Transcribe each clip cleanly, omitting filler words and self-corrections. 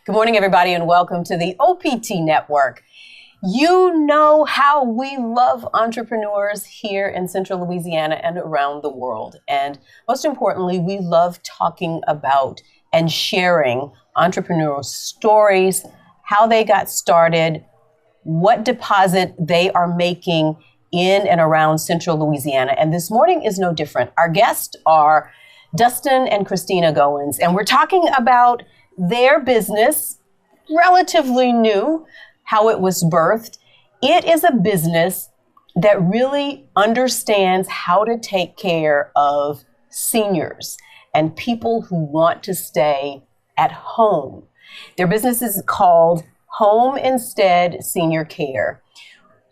Good morning, everybody, and welcome to the OPT Network. You know how we love entrepreneurs here in Central Louisiana and around the world. And most importantly, we love talking about and sharing entrepreneurial stories, how they got started, what deposit they are making in and around Central Louisiana. And this morning is no different. Our guests are Dustin and Christina Goynes, and we're talking about their business, relatively new, how it was birthed. It is a business that really understands how to take care of seniors and people who want to stay at home. Their business is called Home Instead Senior Care.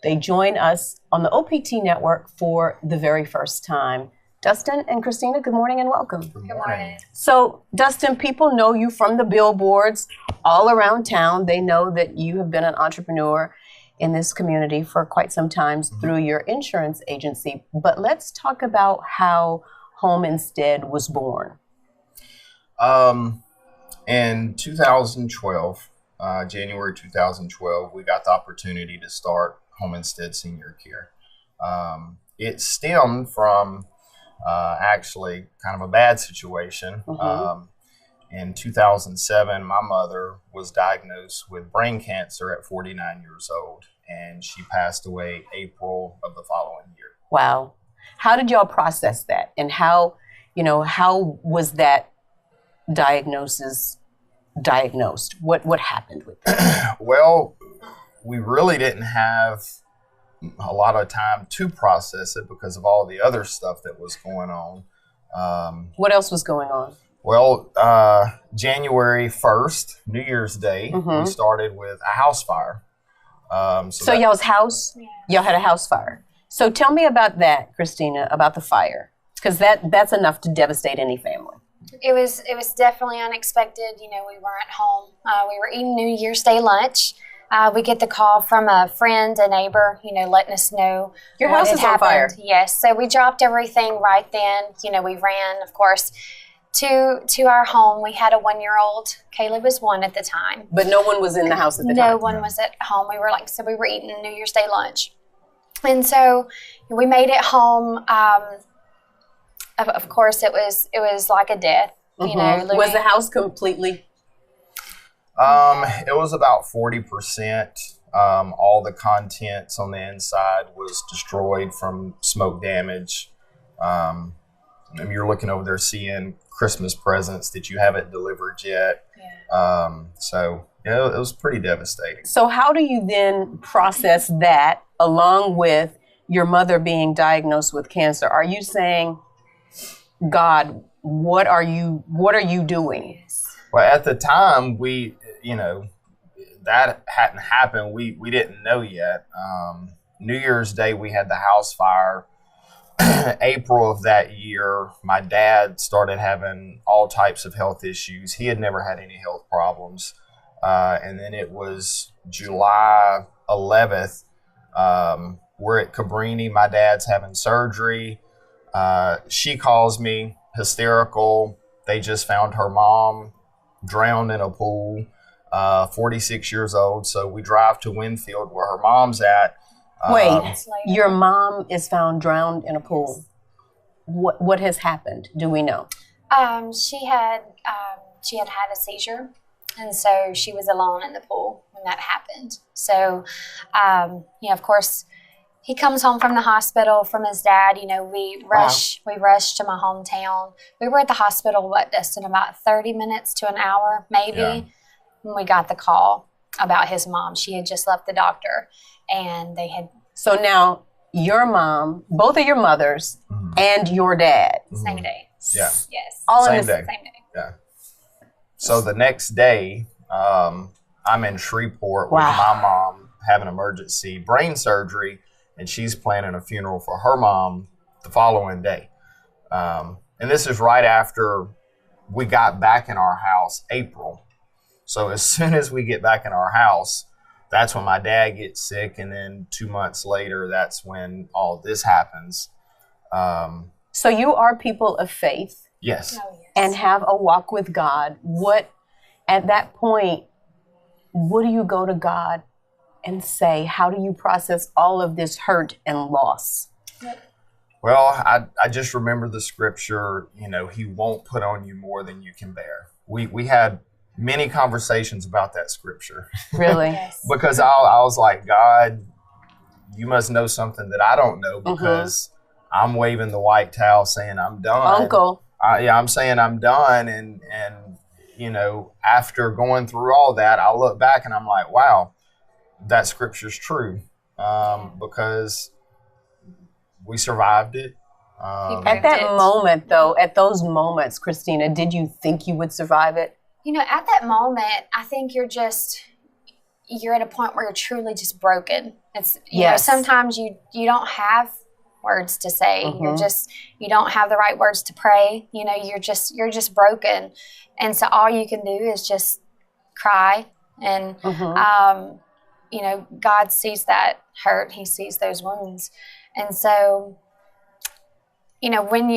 They join us on the OPT Network for the very first time. Dustin and Christina, good morning and welcome. Good morning. So, Dustin, people know you from the billboards all around town. They know that you have been an entrepreneur in this community for quite some time through your insurance agency. But let's talk about how Home Instead was born. In 2012, January 2012, we got the opportunity to start Home Instead Senior Care. It stemmed from actually kind of a bad situation. In 2007, my mother was diagnosed with brain cancer at 49 years old, and she passed away April of the following year. Wow. How did y'all process that? And how was that diagnosis diagnosed? What happened with that? Well, we really didn't have a lot of time to process it because of all the other stuff that was going on. What else was going on? Well, January 1st, New Year's Day, we started with a house fire. So y'all's house, y'all had a house fire. So tell me about that, Christina, about the fire, because that's enough to devastate any family. It was definitely unexpected. We weren't home. We were eating New Year's Day lunch. We get the call from a friend, a neighbor, letting us know your what house is on fire. Yes, so we dropped everything right then. We ran, of course, to our home. We had a 1-year-old. Caleb was 1 at the time. But no one was in the house at the time. No one was at home. We were eating New Year's Day lunch, and so we made it home. Of course, it was like a death. Was the house completely? It was about 40%. All the contents on the inside was destroyed from smoke damage. You're looking over there seeing Christmas presents that you haven't delivered yet. So it was pretty devastating. So how do you then process that along with your mother being diagnosed with cancer? Are you saying, God, what are you doing? Well, at the time, that hadn't happened. We didn't know yet. New Year's Day, we had the house fire. April of that year, my dad started having all types of health issues. He had never had any health problems. And then it was July 11th. We're at Cabrini. My dad's having surgery. She calls me, hysterical. They just found her mom drowned in a pool, 46 years old. So we drive to Winfield where her mom's at. Wait, your mom is found drowned in a pool. What has happened? Do we know? She had a seizure, and so she was alone in the pool when that happened. So, of course, he comes home from the hospital from his dad. We rushed to my hometown. We were at the hospital, Dustin, about 30 minutes to an hour, maybe, when we got the call about his mom. She had just left the doctor, and they had. So now your mom, both of your mothers, and your dad. Same day. Yeah. Yes. All same in day. Same day. Yeah. So the next day, I'm in Shreveport with my mom having emergency brain surgery, and she's planning a funeral for her mom the following day. And this is right after we got back in our house, April. So as soon as we get back in our house, that's when my dad gets sick. And then 2 months later, that's when all this happens. So you are people of faith. Yes. Oh, yes. And have a walk with God. What, at that point, what do you go to God and say? How do you process all of this hurt and loss? Well, I just remember the scripture, he won't put on you more than you can bear. We had many conversations about that scripture. Really? Yes. Because I was like, God, you must know something that I don't know, because I'm waving the white towel saying I'm done. Uncle. I'm saying I'm done. And after going through all that, I look back and I'm like, wow, that scripture's true. Because we survived it. At that moment, though, at those moments, Christina, did you think you would survive it? At that moment, I think you're at a point where you're truly just broken. It's, sometimes you don't have words to say. You don't have the right words to pray. You're just broken. And so all you can do is just cry. And, God sees that hurt. He sees those wounds. And so, when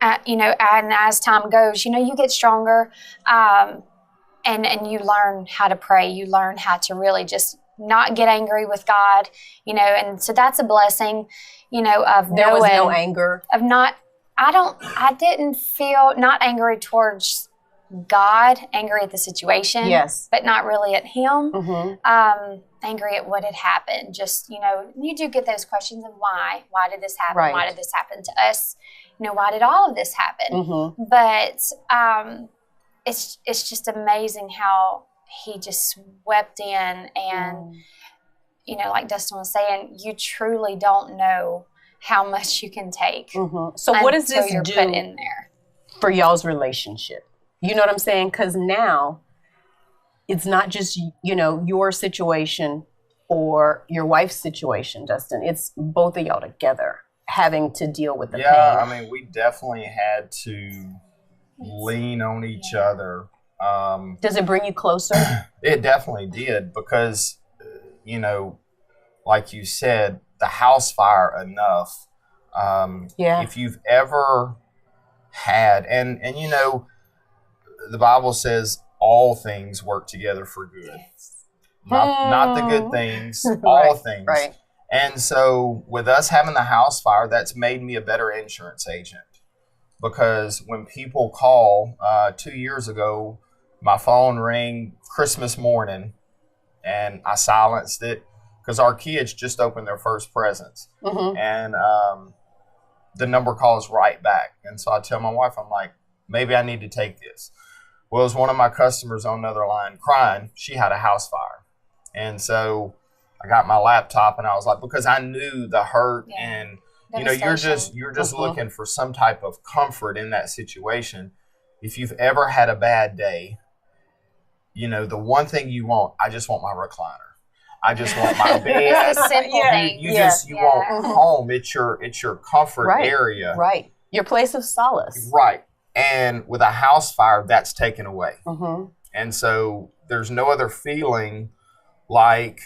and as time goes, you get stronger, and you learn how to pray. You learn how to really just not get angry with God, and so that's a blessing, of there was no anger. I didn't feel not angry towards God, angry at the situation, yes, but not really at him. Angry at what had happened. Just, you do get those questions of why did this happen? Right. Why did this happen to us? Why did all of this happen? But it's just amazing how he just swept in, and like Dustin was saying, you truly don't know how much you can take. So what does this you're do put in there for y'all's relationship? You know what I'm saying? Because now it's not just, your situation or your wife's situation, Dustin. It's both of y'all together having to deal with the pain. Yeah, I mean, we definitely had to lean on each other. Does it bring you closer? It definitely did, because, like you said, the house fire enough. If you've ever had, and the Bible says all things work together for good. Not the good things, all things. Right. And so with us having the house fire, that's made me a better insurance agent. Because when people call, 2 years ago, my phone rang Christmas morning, and I silenced it because our kids just opened their first presents. And the number calls right back. And so I tell my wife, I'm like, maybe I need to take this. Well, it was one of my customers on another line crying. She had a house fire. And so I got my laptop, and I was like, because I knew the hurt and, you're just looking for some type of comfort in that situation. If you've ever had a bad day, the one thing you want, I just want my recliner. I just want my bed. It's a simple thing. You want home. It's your comfort area. Right. Your place of solace. Right. And with a house fire, that's taken away. And so there's no other feeling like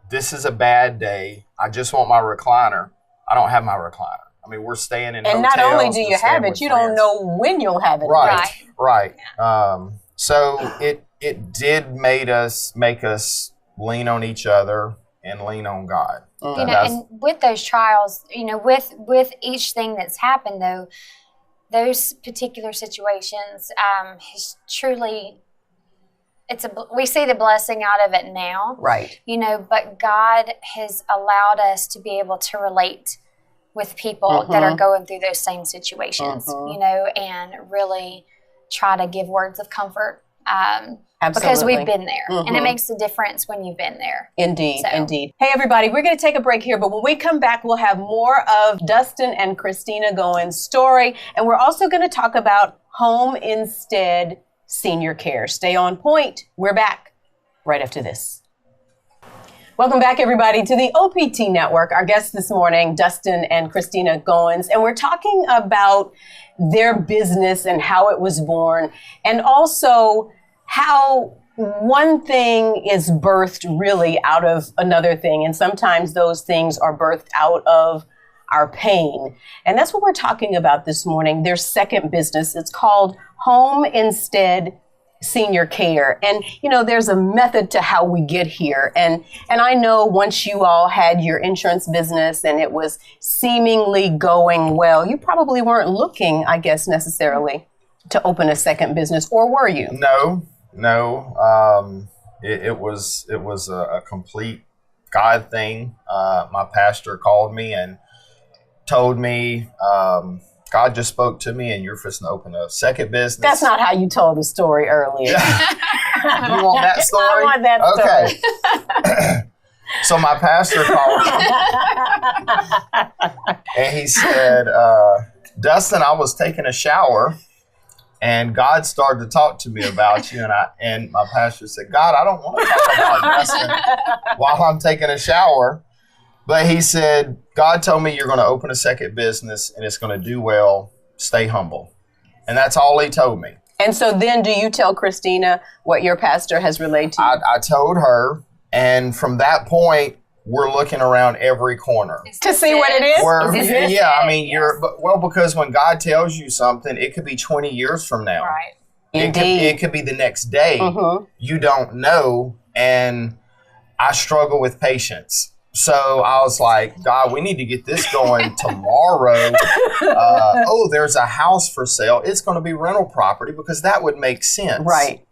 this is a bad day. I just want my recliner. I don't have my recliner. I mean, we're staying in hotels. And not only do you have it, you don't know when you'll have it. Right. So it did make us lean on each other and lean on God. And with those trials, with each thing that's happened, though, those particular situations has truly, we see the blessing out of it now. Right. But God has allowed us to be able to relate with people that are going through those same situations, and really try to give words of comfort. Because we've been there, and it makes a difference when you've been there. Indeed. Hey, everybody, we're going to take a break here, but when we come back, we'll have more of Dustin and Christina Goynes' story, and we're also going to talk about home instead senior care. Stay on point. We're back right after this. Welcome back, everybody, to the OPT Network. Our guests this morning, Dustin and Christina Goynes, and we're talking about their business and how it was born, and also how one thing is birthed really out of another thing. And sometimes those things are birthed out of our pain. And that's what we're talking about this morning. Their second business, it's called Home Instead senior care. And, there's a method to how we get here. And I know once you all had your insurance business and it was seemingly going well, you probably weren't looking, I guess, necessarily to open a second business, or were you? No. It was a complete God thing. My pastor called me and told me, God just spoke to me and you're fixing to open a second business. That's not how you told the story earlier. You want that story? I want that story. Okay. So my pastor called me and he said, Dustin, I was taking a shower and God started to talk to me about you. And my pastor said, God, I don't want to talk about Dustin while I'm taking a shower. But he said, God told me you're going to open a second business and it's going to do well. Stay humble. And that's all he told me. And so then do you tell Christina what your pastor has relayed to you? I told her. And from that point, we're looking around every corner. To see what it is? Because when God tells you something, it could be 20 years from now. Right. It could be the next day. Mm-hmm. You don't know. And I struggle with patience. So I was like, God, we need to get this going tomorrow. There's a house for sale. It's going to be rental property because that would make sense. Right.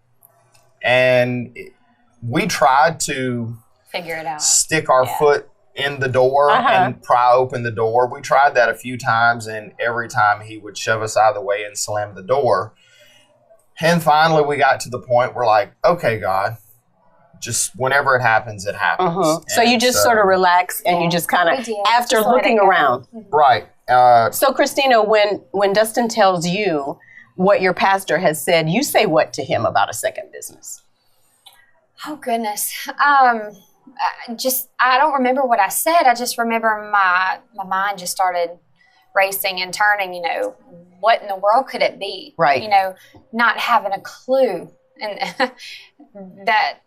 And we tried to figure it out. Stick our foot in the door and pry open the door. We tried that a few times, and every time he would shove us out of the way and slam the door. And finally, we got to the point where like, okay, God, just whenever it happens, it happens. Mm-hmm. So you just sort of relax and you just kind of, after just looking around. Right. So Christina, when Dustin tells you what your pastor has said, you say what to him about a second business? Oh, goodness. I don't remember what I said. I just remember my mind just started racing and turning, what in the world could it be? Right. Not having a clue. And that,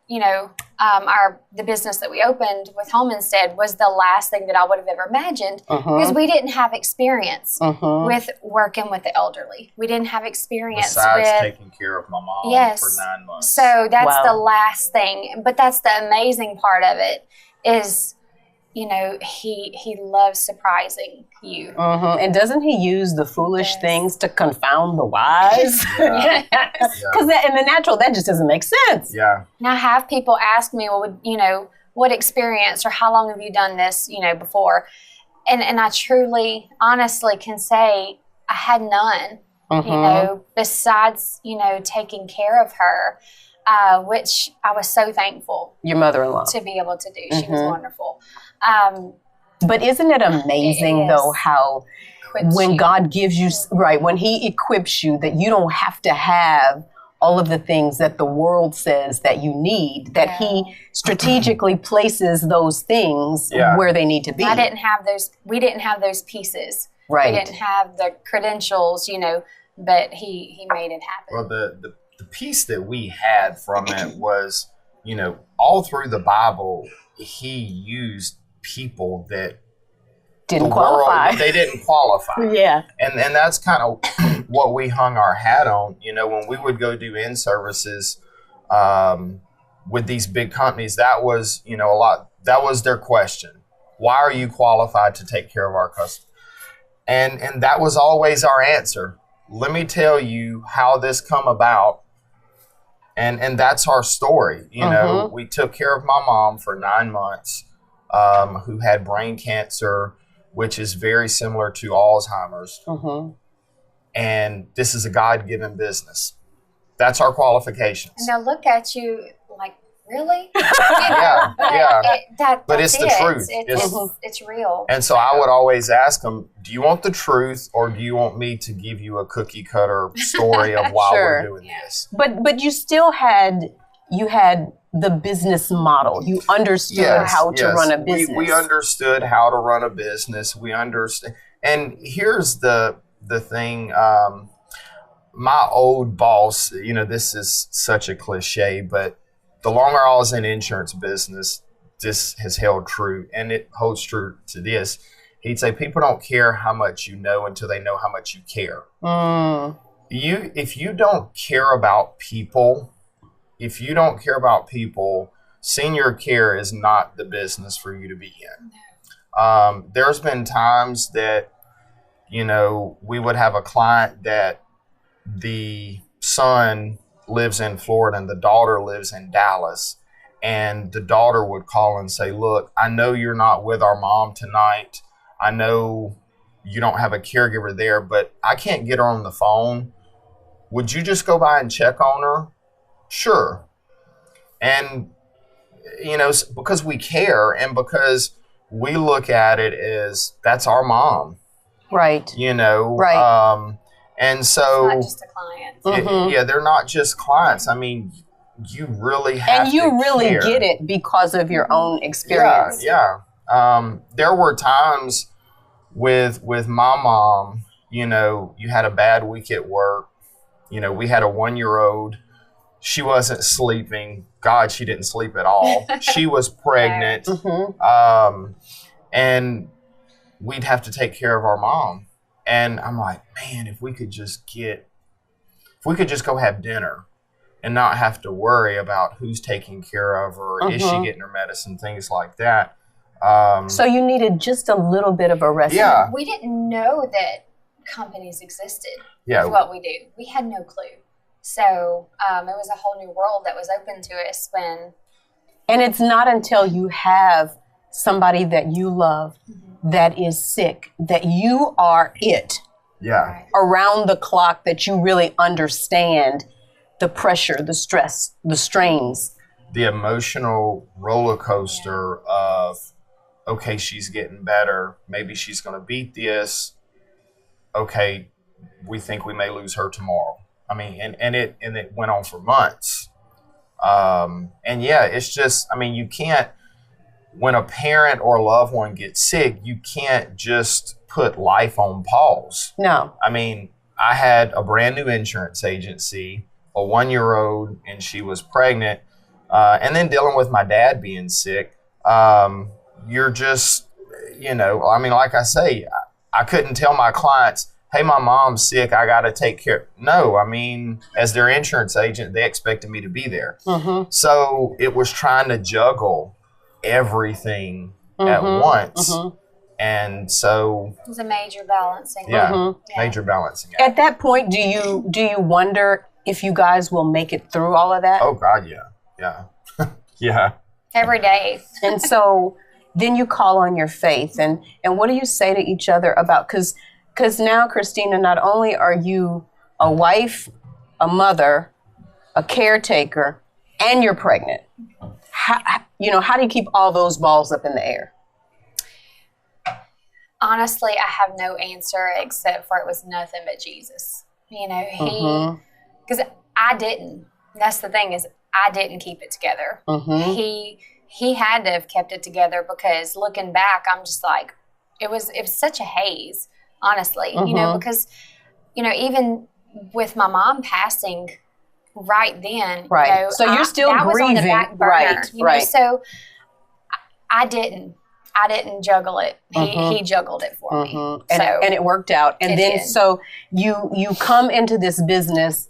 the business that we opened with Home Instead was the last thing that I would have ever imagined because we didn't have experience with working with the elderly. We didn't have experience besides taking care of my mom for 9 months. So that's the last thing. But that's the amazing part of it is, he loves surprising you. And doesn't he use the foolish things to confound the wise? Because in the natural, that just doesn't make sense. Yeah. Now I have people ask me, well, what experience or how long have you done this, before? And I truly, honestly can say I had none, besides, taking care of her, which I was so thankful. Your mother-in-law. To be able to do. She was wonderful. But isn't it amazing, though, how when God gives you, when he equips you, that you don't have to have all of the things that the world says that you need, that he strategically places those things where they need to be. We didn't have those pieces. Right. We didn't have the credentials, but he made it happen. Well, the piece that we had from it was, all through the Bible, he used people that didn't qualify. They didn't qualify. Yeah. And that's kind of what we hung our hat on. When we would go do in-services with these big companies, that was, a lot. That was their question. Why are you qualified to take care of our customers? And that was always our answer. Let me tell you how this come about. And that's our story. We took care of my mom for 9 months. Who had brain cancer, which is very similar to Alzheimer's. And this is a God-given business. That's our qualifications. And they'll look at you like, really? Yeah. But it's the truth. It's real. And so I would always ask them, do you want the truth or do you want me to give you a cookie cutter story of why we're doing this? But you still had the business model. You understood how to run a business. We understood how to run a business. We understand. And here's the thing. My old boss, this is such a cliche, but the longer I was in insurance business, this has held true, and it holds true to this. He'd say, people don't care how much you know until they know how much you care. If you don't care about people, if you don't care about people, senior care is not the business for you to be in. There's been times that, you know, we would have a client that the son lives in Florida and the daughter lives in Dallas. And the daughter would call and say, look, I know you're not with our mom tonight. I know you don't have a caregiver there, but I can't get her on the phone. Would you just go by and check on her? Sure. And, you know, because we care and because we look at it as that's our mom. Right. You know, right. And so it's not just a client. Yeah, they're not just clients. I mean, you really have and you to really care. Get it because of your own experience. Yeah. There were times with my mom, you know, you had a bad week at work. You know, we had a 1-year-old. She wasn't sleeping. God, she didn't sleep at all. She was pregnant. And we'd have to take care of our mom. And I'm like, man, if we could just go have dinner and not have to worry about who's taking care of her, is she getting her medicine, things like that. So you needed just a little bit of a respite. Yeah. We didn't know that companies existed Yeah. with what we do. We had no clue. So it was a whole new world that was open to us when... And it's not until you have somebody that you love that is sick, that you are it. Yeah. Around the clock, that you really understand the pressure, the stress, the strains. The emotional roller coaster of, okay, she's getting better. Maybe she's going to beat this. Okay, we think we may lose her tomorrow. I mean, and it went on for months. And yeah, it's just, I mean, you can't, when a parent or a loved one gets sick, you can't just put life on pause. No. I mean, I had a brand new insurance agency, a 1-year-old, and she was pregnant. And then dealing with my dad being sick, you're just, you know, I mean, like I say, I couldn't tell my clients, hey, my mom's sick, I got to take care. No, I mean, as their insurance agent, they expected me to be there. So it was trying to juggle everything at once. And so it was a major balancing. Major balancing act. At that point, do you wonder if you guys will make it through all of that? Oh God, yeah. Yeah. Every day. And so then you call on your faith, and what do you say to each other about, because now, Christina, not only are you a wife, a mother, a caretaker, and you're pregnant. How do you keep all those balls up in the air? Honestly, I have no answer except for it was nothing but Jesus. You know, because I didn't. That's the thing, is I didn't keep it together. He had to have kept it together, because looking back, I'm just like, it was such a haze, honestly. You know, because, you know, even with my mom passing right then, right. You know, so you're still that grieving, was on the back burner, right? You know, so I didn't juggle it. He juggled it for me. And it worked out. And then did. So you come into this business,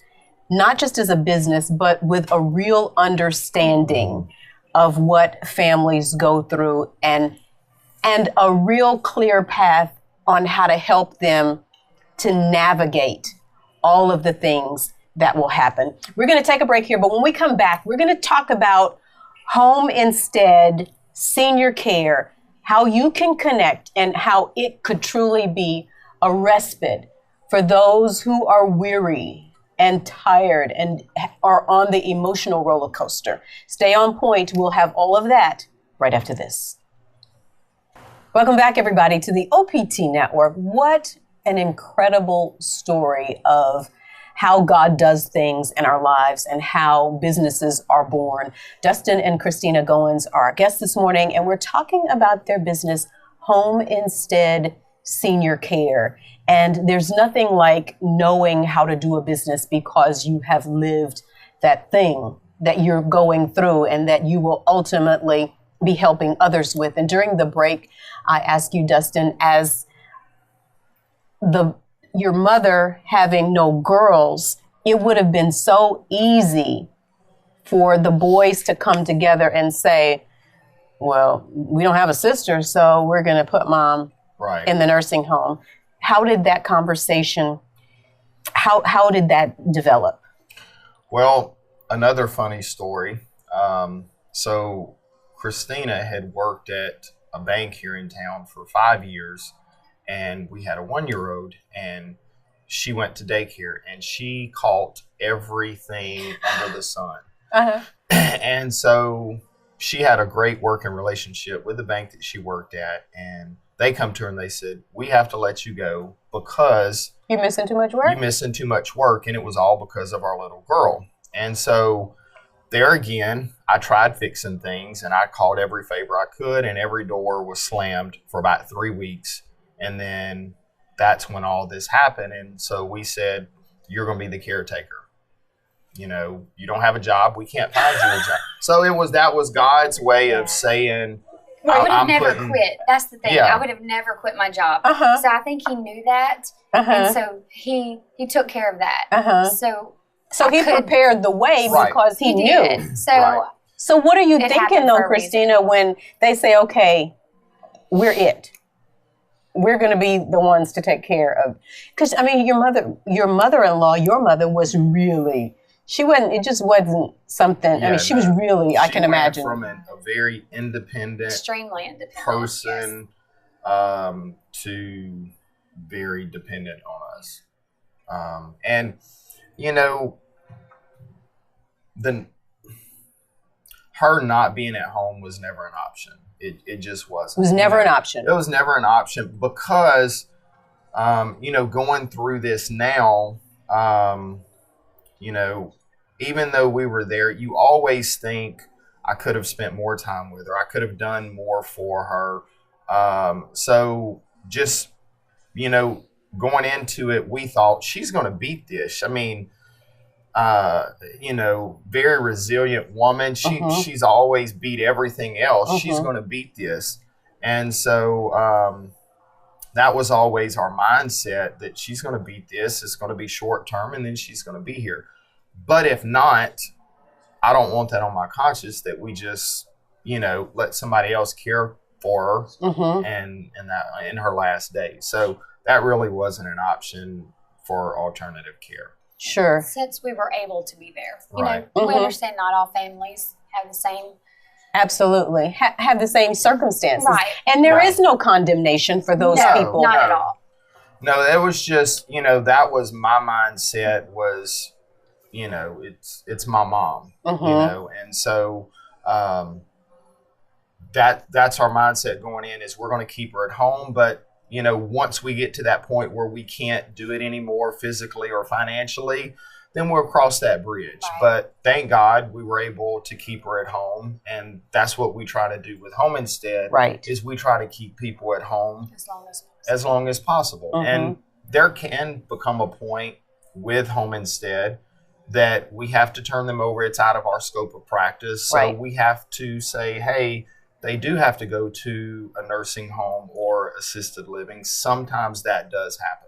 not just as a business, but with a real understanding of what families go through, and a real clear path on how to help them to navigate all of the things that will happen. We're going to take a break here, but when we come back, we're going to talk about home instead senior care, how you can connect, and how it could truly be a respite for those who are weary and tired and are on the emotional roller coaster. Stay on point. We'll have all of that right after this. Welcome back, everybody, to the OPT Network. What an incredible story of how God does things in our lives and how businesses are born. Dustin and Christina Goynes are our guests this morning, and we're talking about their business, Home Instead Senior Care. And there's nothing like knowing how to do a business because you have lived that thing that you're going through and that you will ultimately be helping others with. And during the break, I asked you, Dustin, as your mother having no girls, it would have been so easy for the boys to come together and say, well, we don't have a sister, so we're going to put mom in the nursing home. How did that conversation, how did that develop? Well, another funny story. So Christina had worked at a bank here in town for 5 years, and we had a 1-year-old, and she went to daycare, and she caught everything under the sun. And so she had a great working relationship with the bank that she worked at, and they come to her and they said, we have to let you go because you're missing too much work. You're missing too much work, and it was all because of our little girl. And so there again, I tried fixing things, and I called every favor I could, and every door was slammed for about 3 weeks. And then that's when all this happened. And so we said, you're going to be the caretaker. You know, you don't have a job. We can't find you a job. So that was God's way of saying, I would have never quit. That's the thing. I would have never quit my job. So I think he knew that. And so he took care of that. So he prepared the way because he knew. So what are you thinking though, Christina, when they say, okay, we're it. We're going to be the ones to take care of. Because, I mean, your mother-in-law, your mother was really, it just wasn't something, she was really, I can imagine. From a very independent, extremely independent person to very dependent on us. And, you know, her not being at home was never an option. It just wasn't. It was never an option. It was never an option because, going through this now, even though we were there, you always think I could have spent more time with her. I could have done more for her. So just, going into it, we thought she's going to beat this. I mean, very resilient woman. She's always beat everything else. She's going to beat this. And so that was always our mindset, that she's going to beat this. It's going to be short term, and then she's going to be here. But if not, I don't want that on my conscience, that we just, let somebody else care for her and that in her last days. So that really wasn't an option for alternative care. Sure. Since we were able to be there. We understand not all families have the same. Absolutely. Have the same circumstances. Right. And there is no condemnation for those people. Not at all. No, that was just, that was my mindset was, it's my mom, and so that's our mindset going in, is we're going to keep her at home. But once we get to that point where we can't do it anymore physically or financially, then we'll cross that bridge. Right. But thank God we were able to keep her at home. And that's what we try to do with Home Instead. Right. Is we try to keep people at home as long as possible. And there can become a point with Home Instead that we have to turn them over. It's out of our scope of practice. So we have to say, hey, they do have to go to a nursing home or assisted living. Sometimes that does happen.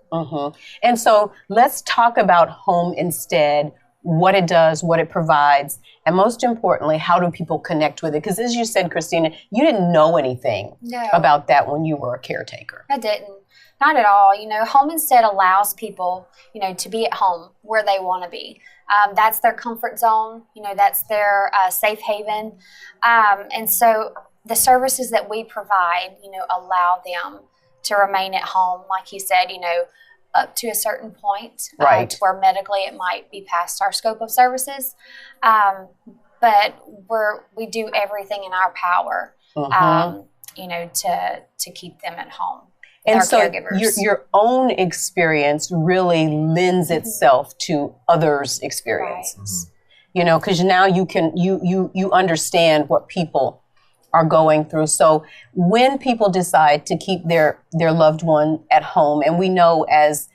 And so let's talk about Home Instead, what it does, what it provides, and most importantly, how do people connect with it? Because as you said, Christina, you didn't know anything about that when you were a caretaker. I didn't. Not at all. Home Instead allows people, to be at home where they want to be. That's their comfort zone. That's their safe haven. And so the services that we provide, allow them to remain at home, like you said, up to a certain point, where medically it might be past our scope of services. But we do everything in our power, to keep them at home. And so your own experience really lends itself to others' experiences, because now you understand what people are going through. So when people decide to keep their loved one at home, and we know as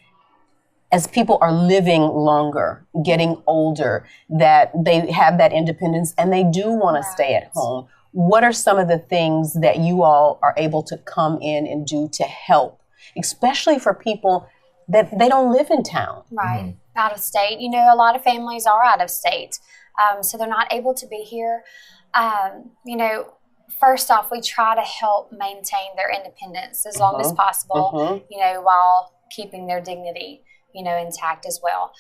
people are living longer, getting older, that they have that independence and they do want to stay at home, what are some of the things that you all are able to come in and do to help, especially for people that they don't live in town? Right. out of state. You know, a lot of families are out of state, so they're not able to be here. You know, first off, we try to help maintain their independence as long as possible, you know, while keeping their dignity, you know, intact as well.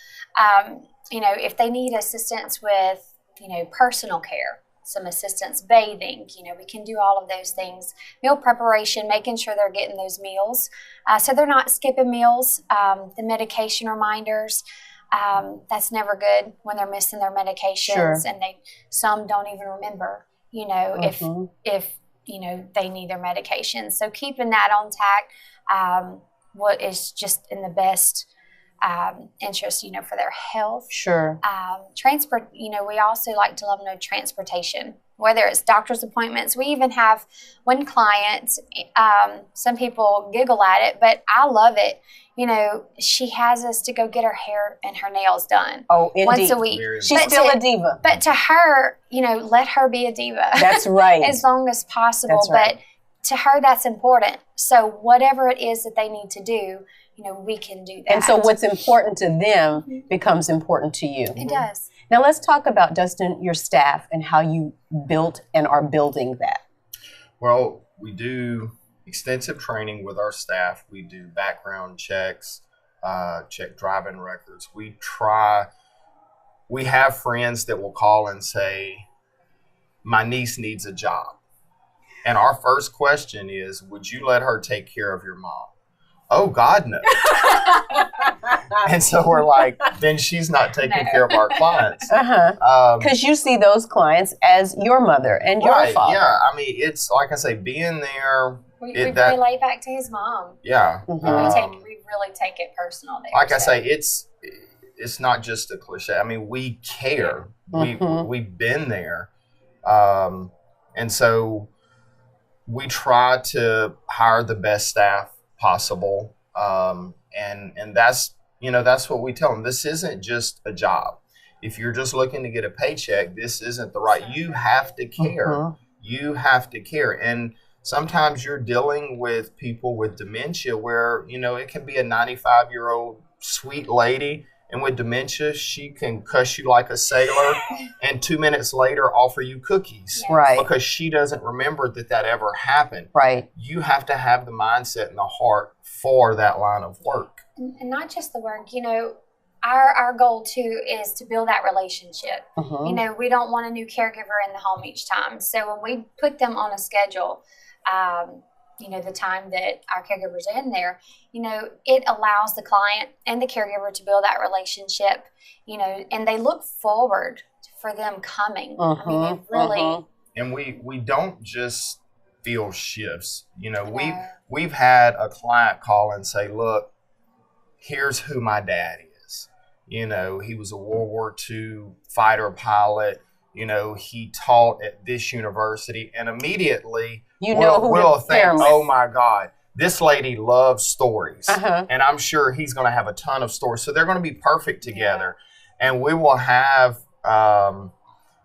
You know, if they need assistance with, you know, personal care, some assistance bathing, you know, we can do all of those things. Meal preparation, making sure they're getting those meals, so they're not skipping meals. The medication reminders, that's never good when they're missing their medications, and some don't even remember, you know, if you know, they need their medications. So keeping that on tack, what is just in the best interest, you know, for their health. Transport, you know, we also like to let them know transportation, whether it's doctor's appointments. We even have one client, some people giggle at it, but I love it. You know, she has us to go get her hair and her nails done. Oh, indeed. Once a week. She's still a diva. But to her, you know, let her be a diva. That's right. As long as possible. That's right. But to her, that's important. So whatever it is that they need to do, you know, we can do that. And so what's important to them becomes important to you. It does. Now let's talk about, Dustin, your staff and how you built and are building that. Well, we do extensive training with our staff. We do background checks, check driving records. We have friends that will call and say, my niece needs a job. And our first question is, would you let her take care of your mom? Oh, God, no. And so we're like, then she's not taking care of our clients. Because you see those clients as your mother and your father. Yeah, I mean, it's like I say, being there. We relay back to his mom. Yeah. We really take it personal there. Like I say, it's not just a cliche. I mean, we care. We've been there. And so we try to hire the best staff possible. And that's, you know, that's what we tell them. This isn't just a job. If you're just looking to get a paycheck, this isn't the right. You have to care. You have to care. And sometimes you're dealing with people with dementia where, you know, it can be a 95-year-old sweet lady, and with dementia, she can cuss you like a sailor and 2 minutes later offer you cookies. Right. Because she doesn't remember that ever happened. Right. You have to have the mindset and the heart for that line of work. And not just the work, you know, our goal too is to build that relationship. You know, we don't want a new caregiver in the home each time. So when we put them on a schedule, you know, the time that our caregivers are in there, you know, it allows the client and the caregiver to build that relationship, you know, and they look forward for them coming. I mean, they really. And we don't just fill shifts. You know, we've had a client call and say, look, here's who my dad is. You know, he was a World War II fighter pilot. You know, he taught at this university, and immediately we'll think, oh my God, this lady loves stories. And I'm sure he's going to have a ton of stories. So they're going to be perfect together. And we will have,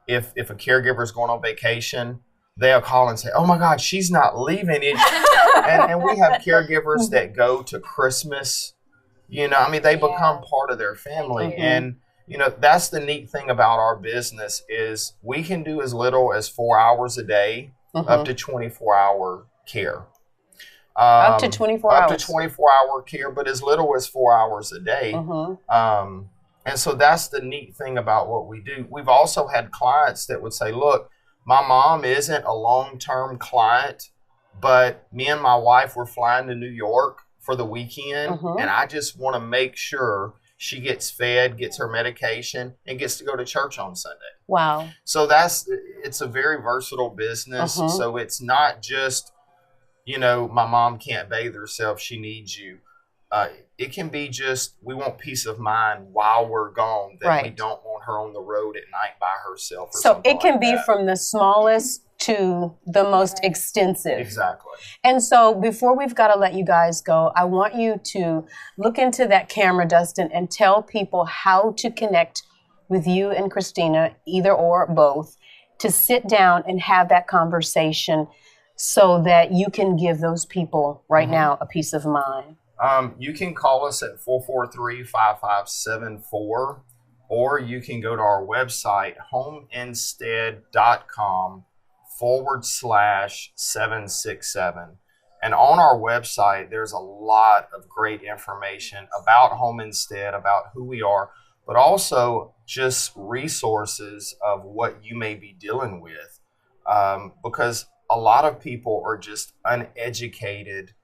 if a caregiver is going on vacation, they'll call and say, oh my God, she's not leaving. And we have caregivers that go to Christmas. You know, I mean, they become part of their family. And you know, that's the neat thing about our business is we can do as little as 4 hours a day up to 24-hour care. Up to 24 hours. Up to 24-hour care, but as little as 4 hours a day. And so that's the neat thing about what we do. We've also had clients that would say, look, my mom isn't a long-term client, but me and my wife were flying to New York for the weekend, and I just want to make sure she gets fed, gets her medication, and gets to go to church on Sunday. Wow. So it's a very versatile business. So it's not just, you know, my mom can't bathe herself, she needs you. It can be just, we want peace of mind while we're gone, that we don't want her on the road at night by herself. So it can be from the smallest to the most extensive. Exactly. And so before we've got to let you guys go, I want you to look into that camera, Dustin, and tell people how to connect with you and Christina, either or both, to sit down and have that conversation so that you can give those people right now a peace of mind. You can call us at 443-5574, or you can go to our website, homeinstead.com/767. And on our website, there's a lot of great information about Home Instead, about who we are, but also just resources of what you may be dealing with. Because a lot of people are just uneducated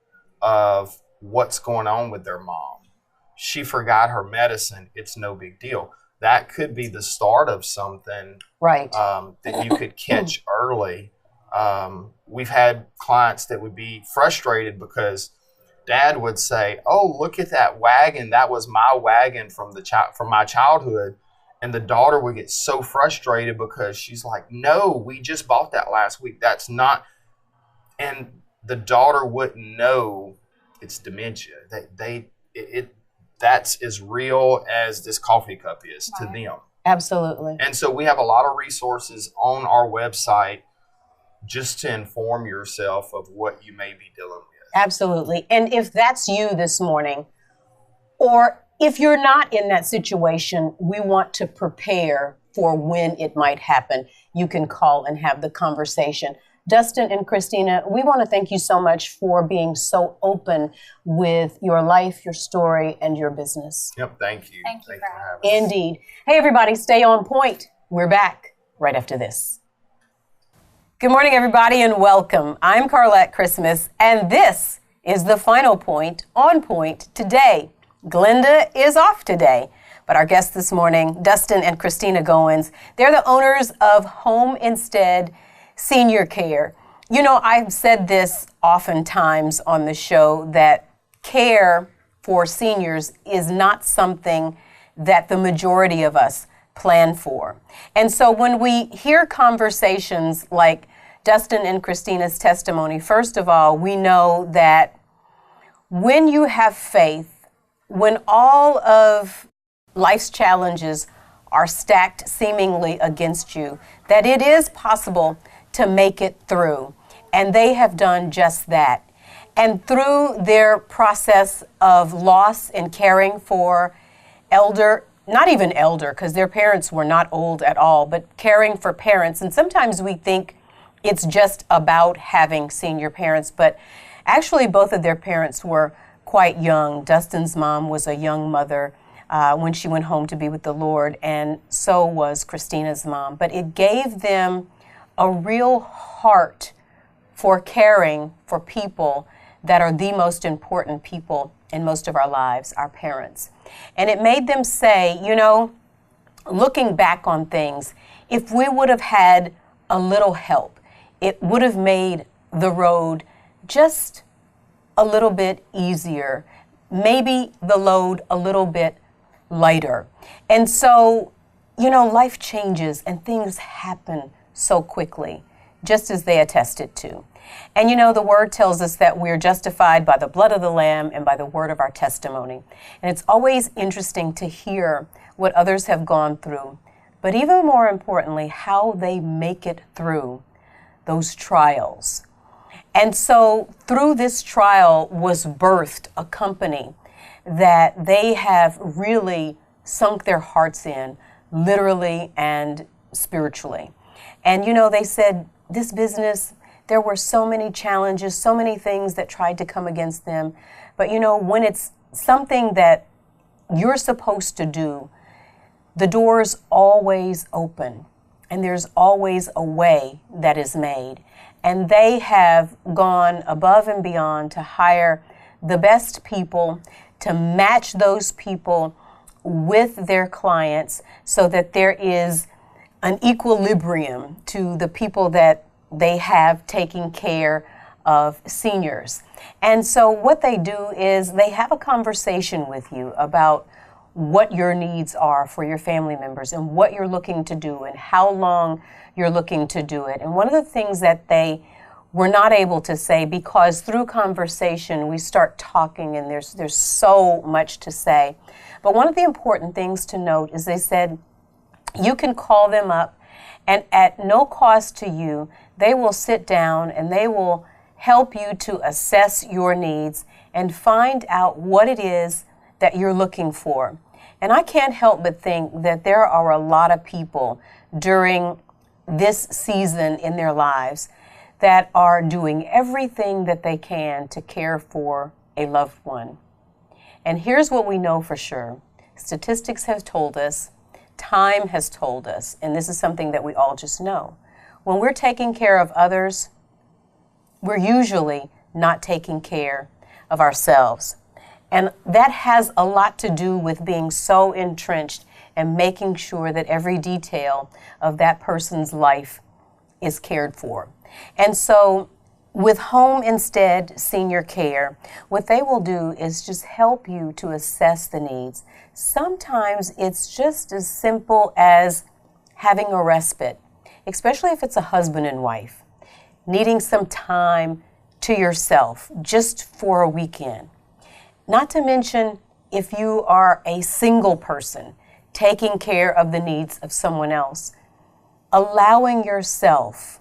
of what's going on with their mom. She forgot her medicine. It's no big deal. That could be the start of something, right? That you could catch early. We've had clients that would be frustrated because Dad would say, "Oh, look at that wagon. That was my wagon from my childhood." And the daughter would get so frustrated because she's like, "No, we just bought that last week. That's not." And the daughter wouldn't know it's dementia. That's as real as this coffee cup is to them. Absolutely. And so we have a lot of resources on our website just to inform yourself of what you may be dealing with. Absolutely. And if that's you this morning, or if you're not in that situation, we want to prepare for when it might happen. You can call and have the conversation. Dustin and Christina, we want to thank you so much for being so open with your life, your story, and your business. Yep, thank you. Thank you for having us. Indeed. Hey, everybody, stay on point. We're back right after this. Good morning, everybody, and welcome. I'm Carlette Christmas, and this is the final point on point today. Glenda is off today, but our guests this morning, Dustin and Christina Goynes, they're the owners of Home Instead Senior Care. You know, I've said this oftentimes on the show that care for seniors is not something that the majority of us plan for. And so when we hear conversations like Dustin and Christina's testimony, first of all, we know that when you have faith, when all of life's challenges are stacked seemingly against you, that it is possible to make it through. And they have done just that. And through their process of loss and caring for not even elder, because their parents were not old at all, but caring for parents. And sometimes we think it's just about having senior parents, but actually both of their parents were quite young. Dustin's mom was a young mother when she went home to be with the Lord, and so was Christina's mom. But it gave them a real heart for caring for people that are the most important people in most of our lives, our parents. And it made them say, you know, looking back on things, if we would have had a little help, it would have made the road just a little bit easier, maybe the load a little bit lighter. And so, you know, life changes and things happen so quickly, just as they attested to. And you know, the word tells us that we're justified by the blood of the Lamb and by the word of our testimony. And it's always interesting to hear what others have gone through, but even more importantly, how they make it through those trials. And so through this trial was birthed a company that they have really sunk their hearts in, literally and spiritually. And you know, they said this business, there were so many challenges, so many things that tried to come against them. But you know, when it's something that you're supposed to do, the door's always open and there's always a way that is made. And they have gone above and beyond to hire the best people, to match those people with their clients so that there is an equilibrium to the people that they have taking care of seniors. And so what they do is they have a conversation with you about what your needs are for your family members and what you're looking to do and how long you're looking to do it. And one of the things that they were not able to say, because through conversation we start talking and there's so much to say. But one of the important things to note is they said, you can call them up and at no cost to you, they will sit down and they will help you to assess your needs and find out what it is that you're looking for. And I can't help but think that there are a lot of people during this season in their lives that are doing everything that they can to care for a loved one. And here's what we know for sure. Statistics have told us, time has told us, and this is something that we all just know. When we're taking care of others, we're usually not taking care of ourselves. And that has a lot to do with being so entrenched and making sure that every detail of that person's life is cared for. And so with Home Instead Senior Care, what they will do is just help you to assess the needs. Sometimes it's just as simple as having a respite, especially if it's a husband and wife, needing some time to yourself just for a weekend. Not to mention if you are a single person taking care of the needs of someone else, allowing yourself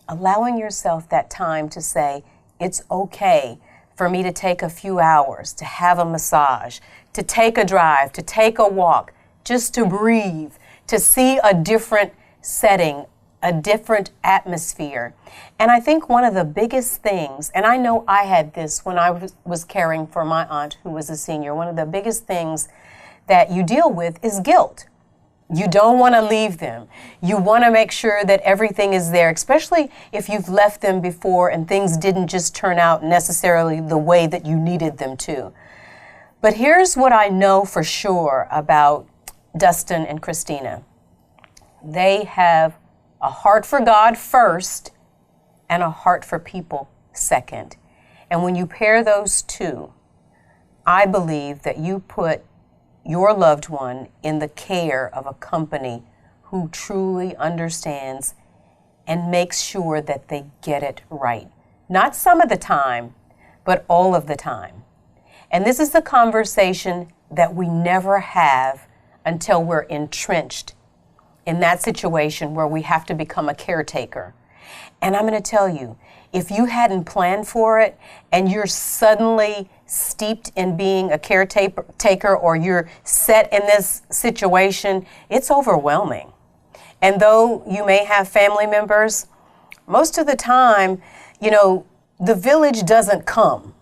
that time to say, it's okay for me to take a few hours, to have a massage, to take a drive, to take a walk, just to breathe, to see a different setting, a different atmosphere. And I think one of the biggest things, and I know I had this when I was caring for my aunt who was a senior, one of the biggest things that you deal with is guilt. You don't want to leave them. You want to make sure that everything is there, especially if you've left them before and things didn't just turn out necessarily the way that you needed them to. But here's what I know for sure about Dustin and Christina. They have a heart for God first and a heart for people second. And when you pair those two, I believe that you put your loved one in the care of a company who truly understands and makes sure that they get it right. Not some of the time, but all of the time. And this is the conversation that we never have until we're entrenched in that situation where we have to become a caretaker. And I'm going to tell you, if you hadn't planned for it and you're suddenly steeped in being a caretaker or you're set in this situation, it's overwhelming. And though you may have family members, most of the time, the village doesn't come.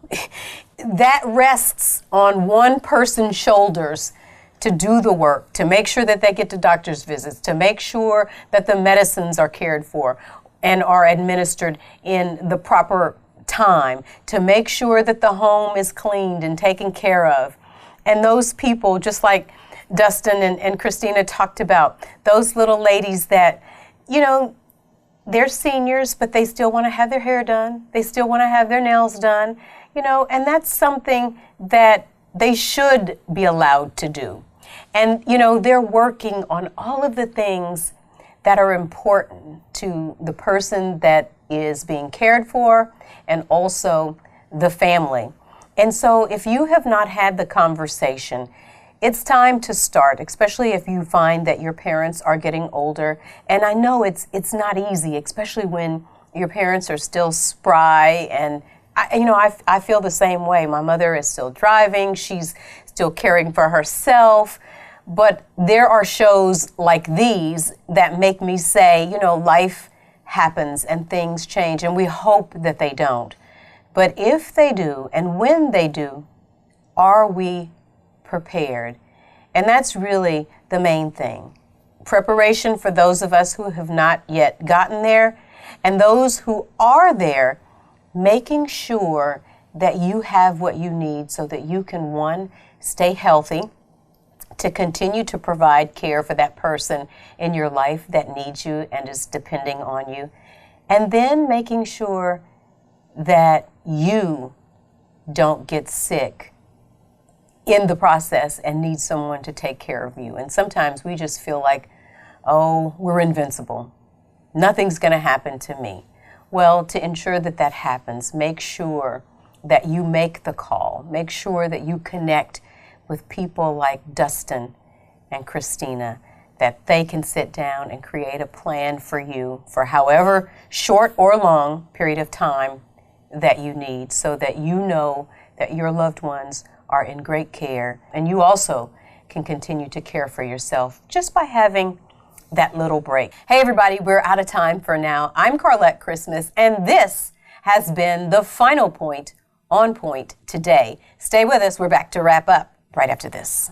That rests on one person's shoulders to do the work, to make sure that they get to doctor's visits, to make sure that the medicines are cared for and are administered in the proper time, to make sure that the home is cleaned and taken care of. And those people, just like Dustin and Christina talked about, those little ladies that, they're seniors, but they still want to have their hair done. They still want to have their nails done, and that's something that they should be allowed to do. And, they're working on all of the things that are important to the person that is being cared for and also the family. And so if you have not had the conversation, it's time to start, especially if you find that your parents are getting older. And I know it's not easy, especially when your parents are still spry. And I feel the same way. My mother is still driving. She's still caring for herself. But there are shows like these that make me say, life happens and things change, and we hope that they don't. But if they do, and when they do, are we prepared? And that's really the main thing. Preparation for those of us who have not yet gotten there, and those who are there, making sure that you have what you need so that you can, one, stay healthy, to continue to provide care for that person in your life that needs you and is depending on you. And then making sure that you don't get sick in the process and need someone to take care of you. And sometimes we just feel like, oh, we're invincible. Nothing's going to happen to me. Well, to ensure that that happens, make sure that you make the call. Make sure that you connect with people like Dustin and Christina, that they can sit down and create a plan for you for however short or long period of time that you need, so that you know that your loved ones are in great care, and you also can continue to care for yourself just by having that little break. Hey everybody, we're out of time for now. I'm Carlette Christmas, and this has been the final point on Point today. Stay with us. We're back to wrap up right after this.